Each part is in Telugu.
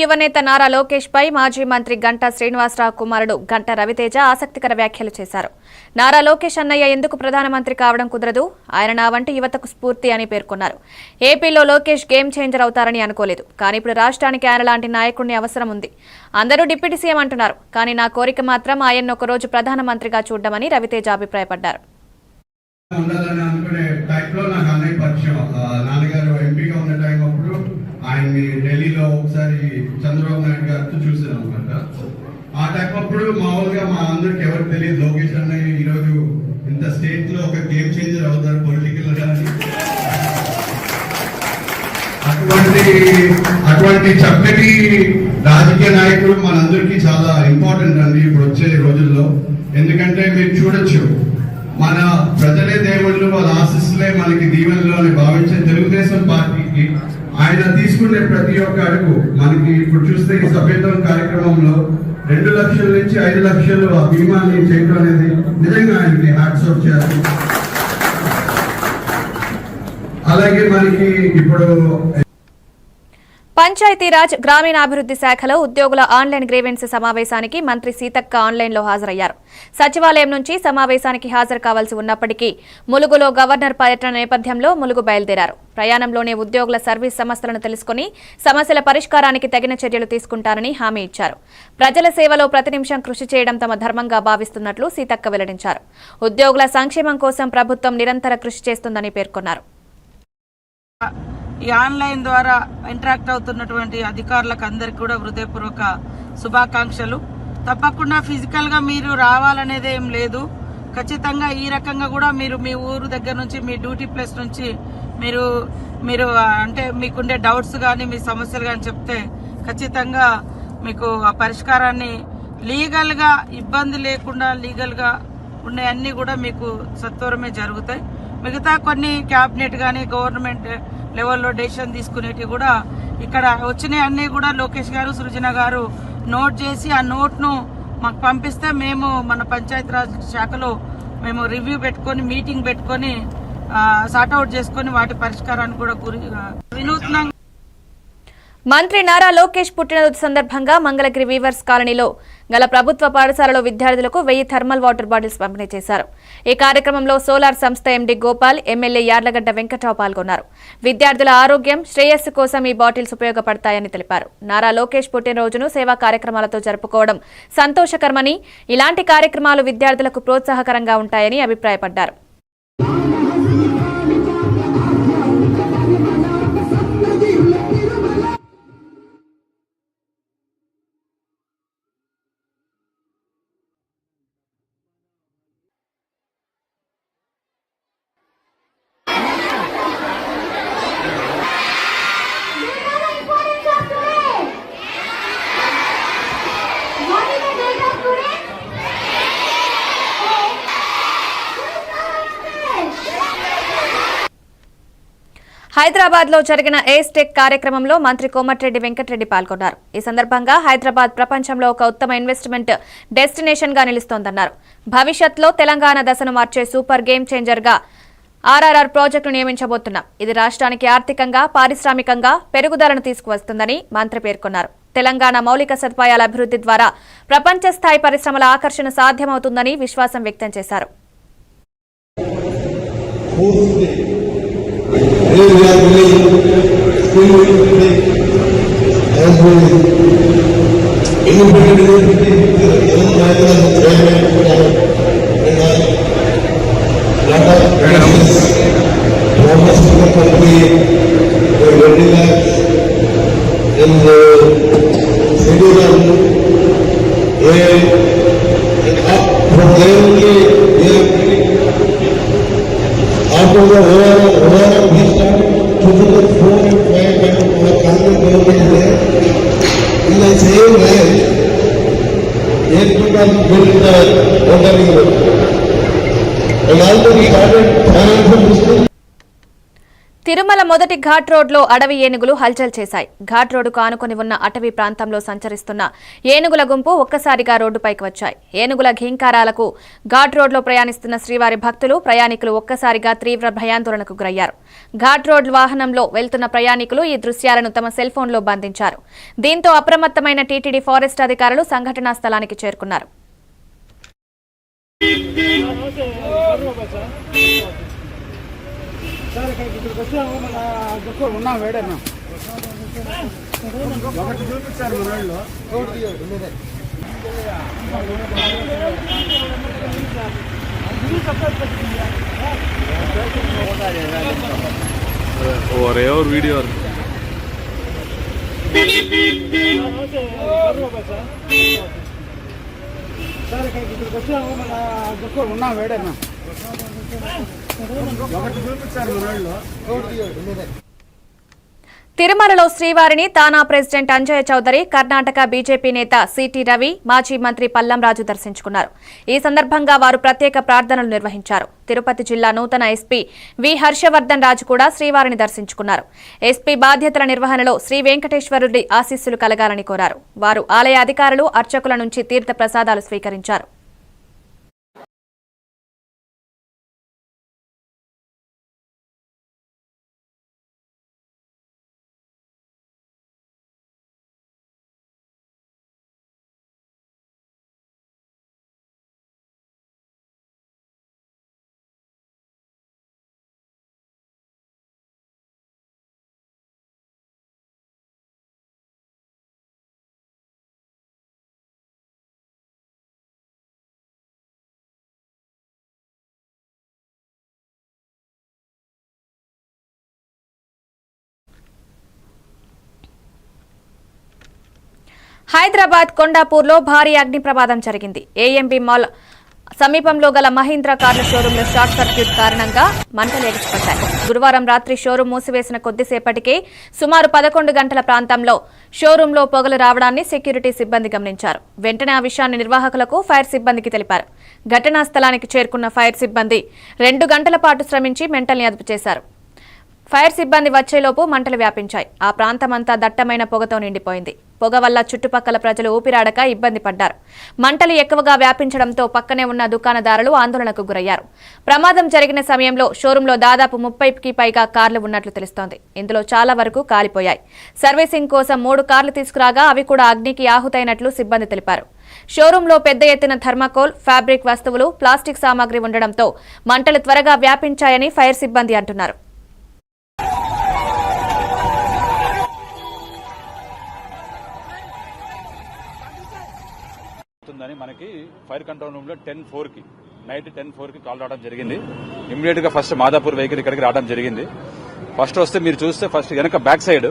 యువనేత నారా లోకేష్ పై మాజీ మంత్రి గంటా శ్రీనివాసరావు కుమారుడు గంటా రవితేజ ఆసక్తికర వ్యాఖ్యలు చేశారు. నారా లోకేష్ అన్నయ్య ఎందుకు ప్రధానమంత్రి కావడం కుదరదు, ఆయన నా వంటి యువతకు స్ఫూర్తి అని పేర్కొన్నారు. ఏపీలో లోకేష్ గేమ్ చేంజర్ అవుతారని అనుకోలేదు, కానీ ఇప్పుడు రాష్ట్రానికి ఆయన లాంటి నాయకుడిని అవసరం ఉంది. అందరూ డిప్యూటీ సీఎం అంటున్నారు, కానీ నా కోరిక మాత్రం ఆయన్ను ఒకరోజు ప్రధానమంత్రిగా చూడమని రవితేజ అభిప్రాయపడ్డారు. ఆయన్ని ఢిల్లీలో ఒకసారి చంద్రబాబు నాయుడు గారితో చూసాను అనమాట. ఆ టైం అప్పుడు మామూలుగా మా అందరికి ఎవరు తెలియదు లోకేష్ అన్నయ్య ఈరోజు ఇంత స్టేట్ లో ఒక గేమ్ చేంజర్ అవుతారు పొలిటికల్ గా. అటువంటి చక్కటి రాజకీయ నాయకుడు మనందరికీ చాలా ఇంపార్టెంట్ అండి ఇప్పుడు వచ్చే రోజుల్లో. ఎందుకంటే మీరు చూడొచ్చు, మన ప్రజలే దేవుళ్ళు, వాళ్ళ ఆశీస్సులే మనకి దీవెనలు అని భావించే తెలుగుదేశం పార్టీకి ఆయన తీసుకునే ప్రతి ఒక్క అడుగు మనకి ఇప్పుడు చూస్తే ఈ సభ్యత్వం కార్యక్రమంలో 2 లక్షల నుంచి 5 లక్షలు ఆ బీమాని చేయడం అనేది నిజంగా ఆయనకి హ్యాట్స్ ఆఫ్ చేయాలి. అలాగే మనకి ఇప్పుడు పంచాయతీరాజ్ గ్రామీణాభివృద్ధి శాఖలో ఉద్యోగుల ఆన్లైన్ గ్రీవెన్స్ సమావేశానికి మంత్రి సీతక్క ఆన్లైన్లో హాజరయ్యారు. సచివాలయం నుంచి సమావేశానికి హాజరు కావాల్సి ఉన్నప్పటికీ ములుగులో గవర్నర్ పర్యటన నేపథ్యంలో ములుగు బయలుదేరారు. ప్రయాణంలోనే ఉద్యోగుల సర్వీస్ సమస్యలను తెలుసుకుని సమస్యల పరిష్కారానికి తగిన చర్యలు తీసుకుంటారని హామీ ఇచ్చారు. ప్రజల సేవలో ప్రతి నిమిషం కృషి చేయడం తమ ధర్మంగా భావిస్తున్నట్లు సీతక్క వెల్లడించారు. ఉద్యోగుల సంక్షేమం కోసం ప్రభుత్వం నిరంతర కృషి చేస్తుందని పేర్కొన్నారు. ఈ ఆన్లైన్ ద్వారా ఇంటరాక్ట్ అవుతున్నటువంటి అధికారులకు అందరికీ కూడా హృదయపూర్వక శుభాకాంక్షలు. తప్పకుండా ఫిజికల్గా మీరు రావాలనేది ఏం లేదు. ఖచ్చితంగా ఈ రకంగా కూడా మీరు మీ ఊరు దగ్గర నుంచి మీ డ్యూటీ ప్లేస్ నుంచి మీరు అంటే మీకుండే డౌట్స్ కానీ మీ సమస్యలు కానీ చెప్తే ఖచ్చితంగా మీకు ఆ పరిష్కారాన్ని లీగల్గా ఇబ్బంది లేకుండా లీగల్గా ఉన్నాయన్నీ కూడా మీకు సత్వరమే జరుగుతాయి. మిగతా కొన్ని క్యాబినెట్ కానీ గవర్నమెంట్ లెవెల్లో డెసిషన్ తీసుకునేవి కూడా ఇక్కడ వచ్చినాయి అన్నీ కూడా లోకేష్ గారు సృజన గారు నోట్ చేసి ఆ నోట్ను మాకు పంపిస్తే మేము మన పంచాయతీరాజ్ శాఖలో మేము రివ్యూ పెట్టుకొని మీటింగ్ పెట్టుకొని సార్ట్అవుట్ చేసుకొని వాటి పరిష్కారాన్ని కూడా వినూత్నంగా. మంత్రి నారా లోకేష్ పుట్టినరోజు సందర్భంగా మంగళగిరి వీవర్స్ కాలనీలో గల ప్రభుత్వ పాఠశాలలో విద్యార్థులకు 1000 థర్మల్ వాటర్ బాటిల్స్ పంపిణీ చేశారు. ఈ కార్యక్రమంలో సోలార్ సంస్థ ఎండీ గోపాల్, ఎమ్మెల్యే యార్లగడ్డ వెంకట్రావు పాల్గొన్నారు. విద్యార్థుల ఆరోగ్యం, శ్రేయస్సు కోసం ఈ బాటిల్స్ ఉపయోగపడతాయని తెలిపారు. నారా లోకేష్ పుట్టినరోజును సేవా కార్యక్రమాలతో జరుపుకోవడం సంతోషకరమని, ఇలాంటి కార్యక్రమాలు విద్యార్థులకు ప్రోత్సాహకరంగా ఉంటాయని అభిప్రాయపడ్డారు. హైదరాబాద్ లో జరిగిన ఏస్టెక్ కార్యక్రమంలో మంత్రి కోమటిరెడ్డి వెంకటరెడ్డి పాల్గొన్నారు. ఈ సందర్భంగా హైదరాబాద్ ప్రపంచంలో ఒక ఉత్తమ ఇన్వెస్ట్మెంట్ డెస్టినేషన్ గా నిలుస్తోందన్నారు. భవిష్యత్తులో తెలంగాణ దశను మార్చే సూపర్ గేమ్ చేంజర్ గా ఆర్ఆర్ఆర్ ప్రాజెక్టును నియమించబోతున్నాం. ఇది రాష్ట్రానికి ఆర్థికంగా, పారిశ్రామికంగా పెరుగుదలను తీసుకువస్తుందని మంత్రి పేర్కొన్నారు. తెలంగాణ మౌలిక సదుపాయాల అభివృద్ధి ద్వారా ప్రపంచ స్థాయి పరిశ్రమల ఆకర్షణ సాధ్యమవుతుందని విశ్వాసం వ్యక్తం చేశారు. తిరుమల మొదటి ఘాట్ రోడ్లో అడవి ఏనుగులు హల్చల్ చేశాయి. ఘాట్ రోడ్డుకు ఆనుకుని ఉన్న అటవీ ప్రాంతంలో సంచరిస్తున్న ఏనుగుల గుంపు ఒక్కసారిగా రోడ్డుపైకి వచ్చాయి. ఏనుగుల ఘీంకారాలకు ఘాట్ రోడ్లో ప్రయాణిస్తున్న శ్రీవారి భక్తులు, ప్రయాణికులు ఒక్కసారిగా తీవ్ర భయాందోళనకు గురయ్యారు. ఘాట్ రోడ్ వాహనంలో వెళ్తున్న ప్రయాణికులు ఈ దృశ్యాలను తమ సెల్ ఫోన్లో బంధించారు. దీంతో అప్రమత్తమైన టీటీడీ ఫారెస్ట్ అధికారులు సంఘటనా స్థలానికి చేరుకున్నారు. సార్ ఇక్కడికి వచ్చాము. మన దుఃఖం ఉన్నాం వేడన్నా ఒకటి చూపించారు మన వాళ్ళు और और वीडियो సార్ ఇక్కడికి వచ్చాము. మన దుఃఖం ఉన్నాం వేడన్నా ఒకటి చూపించారు మన వాళ్ళు. తిరుమలలో శ్రీవారిని TANA president Anjaiah Chowdary, Karnataka BJP నేత సిటీ రవి, మాజీ మంత్రి పల్లం రాజు దర్శించుకున్నారు. ఈ సందర్భంగా వారు ప్రత్యేక ప్రార్థనలు నిర్వహించారు. తిరుపతి జిల్లా నూతన ఎస్పీ వి హర్షవర్ధన్ రాజు కూడా శ్రీవారిని దర్శించుకున్నారు. ఎస్పీ బాధ్యతల నిర్వహణలో శ్రీ వెంకటేశ్వరుడి ఆశీస్సులు కలగాలని కోరారు. వారు ఆలయ అధికారులు, అర్చకుల నుంచి తీర్థ ప్రసాదాలు స్వీకరించారు. హైదరాబాద్ కొండాపూర్లో భారీ అగ్ని ప్రమాదం జరిగింది. ఏఎంబీ మాల్ సమీపంలో గల మహీంద్రా కార్ల షోరూంలో షార్ట్ సర్క్యూట్ కారణంగా మంటలు ఎగిసిపడ్డాయి. గురువారం రాత్రి షోరూం మూసివేసిన కొద్దిసేపటికే సుమారు 11 గంటల ప్రాంతంలో షోరూంలో పొగలు రావడాన్ని సెక్యూరిటీ సిబ్బంది గమనించారు. వెంటనే ఆ విషయాన్ని నిర్వాహకులకు, ఫైర్ సిబ్బందికి తెలిపారు. ఘటనా స్థలానికి చేరుకున్న ఫైర్ సిబ్బంది 2 గంటల పాటు శ్రమించి మంటల్ని అదుపు చేశారు. ఫైర్ సిబ్బంది వచ్చేలోపు మంటలు వ్యాపించాయి. ఆ ప్రాంతమంతా దట్టమైన పొగతో నిండిపోయింది. పొగ వల్ల చుట్టుపక్కల ప్రజలు ఊపిరాడక ఇబ్బంది పడ్డారు. మంటలు ఎక్కువగా వ్యాపించడంతో పక్కనే ఉన్న దుకాణదారులు ఆందోళనకు గురయ్యారు. ప్రమాదం జరిగిన సమయంలో షోరూంలో దాదాపు 30కి పైగా కార్లు ఉన్నట్లు తెలుస్తోంది. ఇందులో చాలా వరకు కాలిపోయాయి. సర్వీసింగ్ కోసం 3 కార్లు తీసుకురాగా అవి కూడా అగ్నికి ఆహుతైనట్లు సిబ్బంది తెలిపారు. షోరూంలో పెద్ద ఎత్తున థర్మాకోల్, ఫ్యాబ్రిక్ వస్తువులు, ప్లాస్టిక్ సామాగ్రి ఉండడంతో మంటలు త్వరగా వ్యాపించాయని ఫైర్ సిబ్బంది అంటున్నారు. మనకి ఫైర్ కంట్రోల్ రూమ్ లో 10:04 నైట్ 10:04 కాల్ రావడం జరిగింది. ఇమ్మీడియట్ గా ఫస్ట్ మాదాపూర్ వెహికల్ ఇక్కడికి రావడం జరిగింది. ఫస్ట్ వస్తే మీరు చూస్తే ఫస్ట్ వెనక బ్యాక్ సైడ్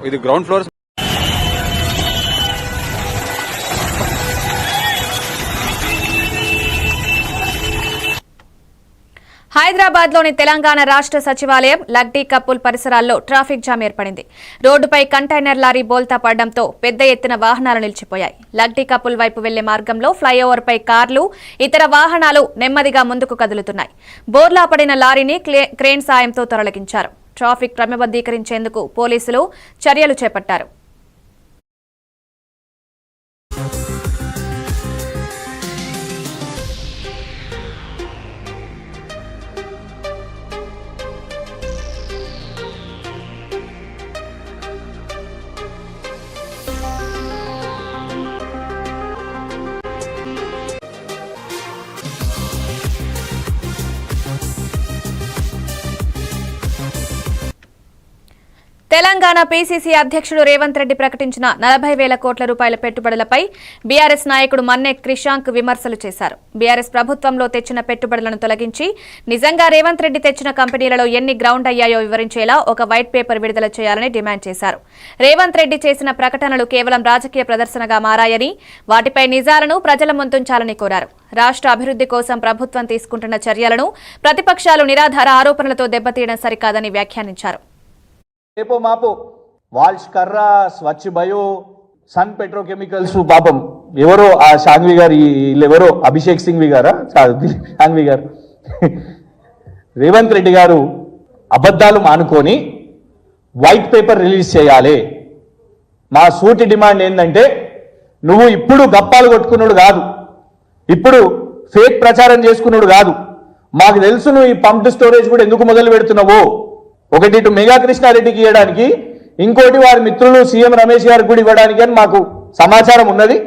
ఇది గ్రౌండ్ ఫ్లోర్. హైదరాబాద్లోని తెలంగాణ రాష్ట్ర సచివాలయం, లగ్డీ కప్పుల్ పరిసరాల్లో ట్రాఫిక్ జామ్ ఏర్పడింది. రోడ్డుపై కంటైనర్ లారీ బోల్తా పడడంతో పెద్ద ఎత్తున వాహనాలు నిలిచిపోయాయి. లగ్డీ కప్పుల్ వైపు వెళ్లే మార్గంలో ఫ్లైఓవర్పై కార్లు, ఇతర వాహనాలు నెమ్మదిగా ముందుకు కదులుతున్నాయి. బోర్లా పడిన లారీని క్రేన్ సాయంతో తొలగించారు. ట్రాఫిక్ క్రమబద్దీకరించేందుకు పోలీసులు చర్యలు చేపట్టారు. తెలంగాణ పీసీసీ అధ్యక్షుడు రేవంత్ రెడ్డి ప్రకటించిన 40,000 కోట్ల రూపాయల పెట్టుబడులపై బీఆర్ఎస్ నాయకుడు మన్నె క్రిషాంక్ విమర్శలు చేశారు. బీఆర్ఎస్ ప్రభుత్వంలో తెచ్చిన పెట్టుబడులను తొలగించి నిజంగా రేవంత్ రెడ్డి తెచ్చిన కంపెనీలలో ఎన్ని గ్రౌండ్ అయ్యాయో వివరించేలా ఒక వైట్ పేపర్ విడుదల చేయాలని డిమాండ్ చేశారు. రేవంత్ రెడ్డి చేసిన ప్రకటనలు కేవలం రాజకీయ ప్రదర్శనగా మారాయని, వాటిపై నిజాలను ప్రజల ముందుంచాలని కోరారు. రాష్ట్ర అభివృద్ధి కోసం ప్రభుత్వం తీసుకుంటున్న చర్యలను ప్రతిపక్షాలు నిరాధార ఆరోపణలతో దెబ్బతీయడం సరికాదని వ్యాఖ్యానించారు. రేపో మాపో వాల్ష్ కర్రా, స్వచ్ఛ బయో, సన్ పెట్రోకెమికల్స్, పాపం ఎవరో ఆ షాంఘవి గారు, వీళ్ళెవరో అభిషేక్ సింఘ్వి గారా, షాంఘవి గారు, రేవంత్ రెడ్డి గారు అబద్ధాలు మానుకొని వైట్ పేపర్ రిలీజ్ చేయాలి. మా సూటి డిమాండ్ ఏంటంటే, నువ్వు ఇప్పుడు గప్పాలు కొట్టుకున్నాడు కాదు, ఇప్పుడు ఫేక్ ప్రచారం చేసుకున్నాడు కాదు. మాకు తెలుసు నువ్వు ఈ పంప్డ్ స్టోరేజ్ కూడా ఎందుకు మొదలు పెడుతున్నావో. ఒకటి ఇటు మెగా కృష్ణారెడ్డికి ఇవ్వడానికి, ఇంకోటి వారి మిత్రులు సీఎం రమేష్ గారికి కూడా ఇవ్వడానికి అని మాకు సమాచారం ఉన్నది.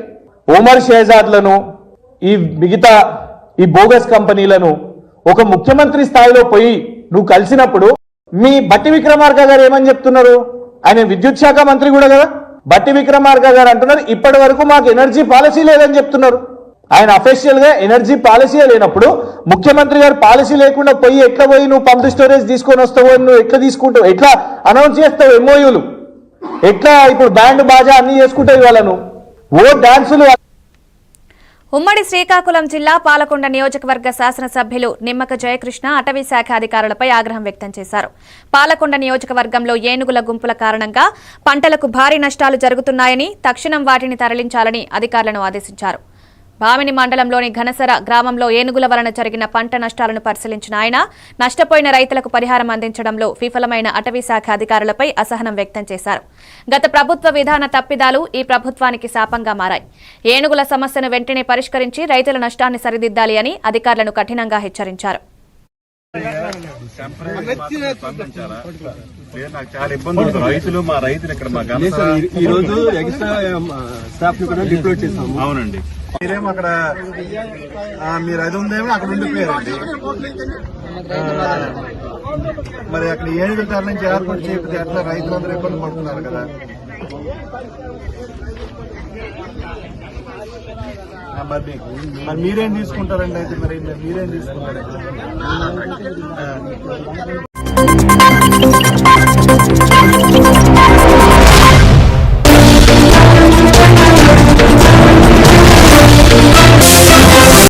ఓమర్ షేజాద్లను, ఈ మిగతా ఈ బోగస్ కంపెనీలను ఒక ముఖ్యమంత్రి స్థాయిలో పోయి నువ్వు కలిసినప్పుడు మీ బట్టి విక్రమార్క గారు ఏమని చెప్తున్నారు? ఆయన విద్యుత్ శాఖ మంత్రి కూడా కదా. బట్టి విక్రమార్క గారు అంటున్నారు ఇప్పటి వరకు మాకు ఎనర్జీ పాలసీ లేదని చెప్తున్నారు. ఆయన అఫీషియల్ గా ఎనర్జీ పాలసీ లేనప్పుడు ముఖ్యమంత్రి గారు పాలసీ లేకుండా పోయి ఎట్లా పోయి నువ్వు పంప్ స్టోరేజ్ తీసుకొని వస్తావు, నువ్వు ఎట్లా తీసుకుంటావు, ఎట్లా అనౌన్స్ చేస్తావు ఎంఓయూలు, ఎట్లా ఇప్పుడు బ్యాండ్ బాజా అన్ని చేసుకుంటావు ఇవాళ నువ్వు ఓ డాన్సులు. ఉమ్మడి శ్రీకాకుళం జిల్లా పాలకొండ నియోజకవర్గ శాసనసభ్యులు నిమ్మక జయకృష్ణ అటవీ శాఖ అధికారులపై ఆగ్రహం వ్యక్తం చేశారు. పాలకొండ నియోజకవర్గంలో ఏనుగుల గుంపుల కారణంగా పంటలకు భారీ నష్టాలు జరుగుతున్నాయని, తక్షణం వాటిని తరలించాలని అధికారులను ఆదేశించారు. భామిని మండలంలోని ఘనసర గ్రామంలో ఏనుగుల వలన జరిగిన పంట నష్టాలను పరిశీలించిన ఆయన నష్టపోయిన రైతులకు పరిహారం అందించడంలో విఫలమైన అటవీ శాఖ అధికారులపై అసహనం వ్యక్తం చేశారు. గత ప్రభుత్వ విధాన తప్పిదాలు ఈ ప్రభుత్వానికి శాపంగా మారాయి. ఏనుగుల సమస్యను వెంటనే పరిష్కరించి రైతుల నష్టాన్ని సరిదిద్దాలి అని అధికారులను కఠినంగా హెచ్చరించారు. నాకు చాలా ఇబ్బంది అవుతుంది. రైతులు మా రైతులు ఇక్కడ మా ఈ రోజు ఎక్స్ట్రా స్టాఫ్ ని కూడా డిప్లోట్ చేస్తాము. అవునండి, మీరేమో అక్కడ మీరు అది ఉందేమో అక్కడ ఉండిపోయారండి. మరి అక్కడ ఏనుగుల తరలి నుంచి ఏర్పాటు చేయకపోతే అట్లా రైతులందరూ ఇబ్బంది పడుతున్నారు కదా. మరి మీరేం తీసుకుంటారండి? అయితే మరి మీరేం తీసుకుంటారు?